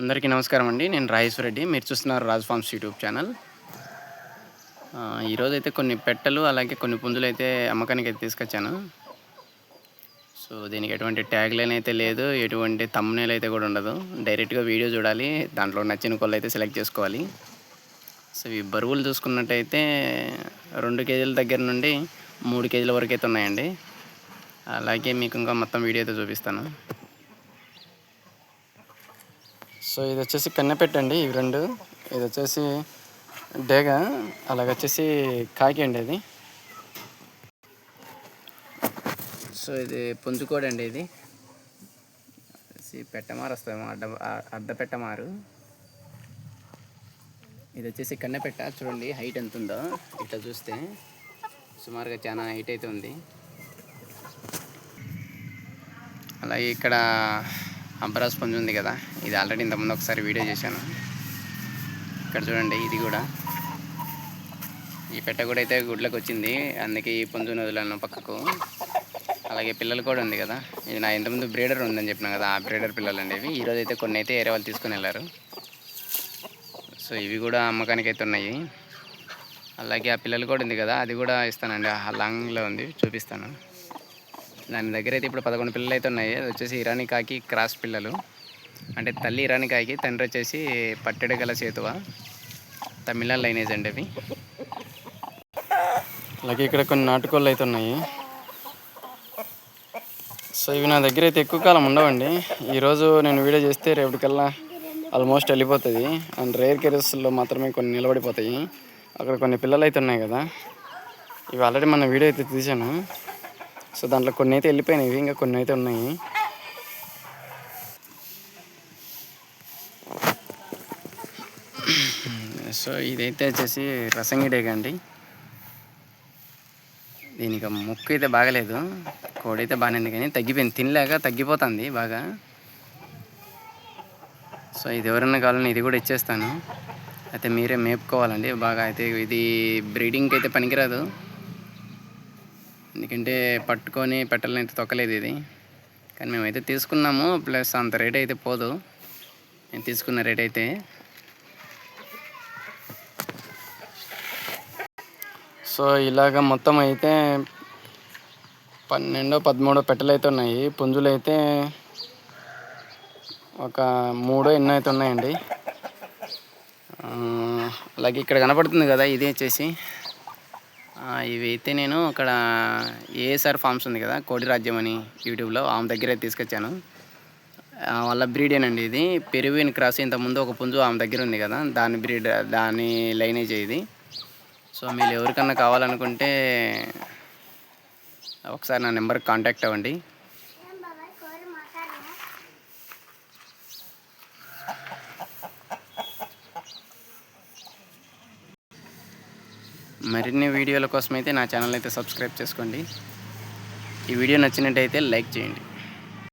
అందరికీ నమస్కారం అండి. నేను రాజేశ్వర రెడ్డి. మీరు చూస్తున్నారు రాజ్ ఫార్మ్స్ యూట్యూబ్ ఛానల్. ఈరోజైతే కొన్ని పెట్టలు అలాగే కొన్ని పుంజులైతే అమ్మకానికి అయితే తీసుకొచ్చాను. సో దీనికి ఎటువంటి ట్యాగ్ లైన్ అయితే లేదు, ఎటువంటి థంబ్‌నెయిల్ అయితే కూడా ఉండదు. డైరెక్ట్‌గా వీడియో చూడాలి, దాంట్లో నచ్చిన కోళ్ళైతే సెలెక్ట్ చేసుకోవాలి. సో ఈ బరువులు చూసుకున్నట్టయితే 2 కేజీల దగ్గర నుండి 3 కేజీల వరకు అయితే ఉన్నాయండి. అలాగే మీకు ఇంకా మొత్తం వీడియో అయితే చూపిస్తాను. సో ఇది వచ్చేసి కన్నెపెట్టండి. ఇవి 2. ఇది వచ్చేసి డేగ, అలాగొచ్చేసి కాకి అండి ఇది. సో ఇది పుంజుకోడి అండి. ఇది పెట్టమారు వస్తామో అడ్డ పెట్టమారు. ఇది వచ్చేసి కన్నెపెట్ట. చూడండి హైట్ ఎంత ఉందో. ఇట్లా చూస్తే సుమారుగా చాలా హైట్ అయితే ఉంది. అలాగే ఇక్కడ అంబరాస్ పుంజు ఉంది కదా, ఇది ఆల్రెడీ ఇంతకుముందు ఒకసారి వీడియో చేశాను. ఇక్కడ చూడండి, ఇది కూడా ఈ పెట్ట కూడా అయితే గుడ్లకు వచ్చింది, అందుకే ఈ పుంజుని వదిలాను పక్కకు. అలాగే పిల్లలు కూడా ఉంది కదా, ఇది నా ఇంతకుముందు బ్రీడర్ ఉందని చెప్పినా కదా, ఆ బ్రీడర్ పిల్లలు అండి ఇవి. ఈరోజు అయితే కొన్ని అయితే వేరే వాళ్ళు తీసుకుని వెళ్ళారు. సో ఇవి కూడా అమ్మకానికి అయితే ఉన్నాయి. అలాగే ఆ పిల్లలు కూడా ఉంది కదా, అది కూడా ఇస్తానండి. ఆ లాంగ్లో ఉంది, చూపిస్తాను. దాని దగ్గర అయితే ఇప్పుడు 11 పిల్లలు అయితే ఉన్నాయి. అది వచ్చేసి ఇరానీ కాకి క్రాస్ పిల్లలు. అంటే తల్లి ఇరానీ కాకి, తండ్రి వచ్చేసి పట్టెడు గల చేతువ, తమిళ లైనేజ్ అండి అవి. అలాగే ఇక్కడ కొన్ని నాటుకోళ్ళు అయితే ఉన్నాయి. సో ఇవి నా దగ్గర అయితే ఎక్కువ కాలం ఉండవండి. ఈరోజు నేను వీడియో చేస్తే రేపటికల్లా ఆల్మోస్ట్ వెళ్ళిపోతుంది. అండ్ రేర్ కేసెస్లో మాత్రమే కొన్ని నిలబడిపోతాయి. అక్కడ కొన్ని పిల్లలు అయితే ఉన్నాయి కదా, ఇవి ఆల్రెడీ మన వీడియో అయితే తీసాను. సో దాంట్లో కొన్ని అయితే వెళ్ళిపోయినాయి, ఇంకా కొన్ని అయితే ఉన్నాయి. సో ఇదైతే వచ్చేసి రసంగి డేగ అండి. దీనికి ముక్కు అయితే బాగలేదు, కోడి అయితే బాగానే ఉంది కానీ తగ్గిపోయింది, తినలేక తగ్గిపోతుంది బాగా. సో ఇది ఎవరన్నా కావాలని ఇది కూడా ఇచ్చేస్తాను. అయితే మీరే మేపుకోవాలండి బాగా. అయితే ఇది బ్రీడింగ్కి అయితే పనికిరాదు, ఎందుకంటే పట్టుకొని పెట్టాలని అయితే తొక్కలేదు ఇది. కానీ మేమైతే తీసుకున్నాము, ప్లస్ అంత రేట్ అయితే పోదు నేను తీసుకున్న రేట్ అయితే. సో ఇలాగ మొత్తం అయితే 12-13 పెట్టెలు అయితే ఉన్నాయి. పుంజులు అయితే ఒక 3 ఎన్నో అయితే ఉన్నాయండి. అలాగే ఇక్కడ కనపడుతుంది కదా, ఇది వచ్చేసి ఇవి అయితే నేను అక్కడ ఏఎస్ఆర్ ఫార్మ్స్ ఉంది కదా, కోడి రాజ్యం అని యూట్యూబ్లో, ఆమె దగ్గర అయితే తీసుకొచ్చాను. వాళ్ళ బ్రీడేనండి ఇది. పెరువిన్ క్రాస్. ఇంతకుముందు ఒక పుంజు ఆమె దగ్గర ఉంది కదా, దాని లైనేజ్ ఇది. సో మీరు ఎవరికన్నా కావాలనుకుంటే ఒకసారి నా నెంబర్కి కాంటాక్ట్ అవ్వండి. మరిన్ని వీడియోల కోసం అయితే నా ఛానల్ అయితే సబ్స్క్రైబ్ చేసుకోండి. ఈ వీడియో నచ్చినట్టయితే లైక్ చేయండి.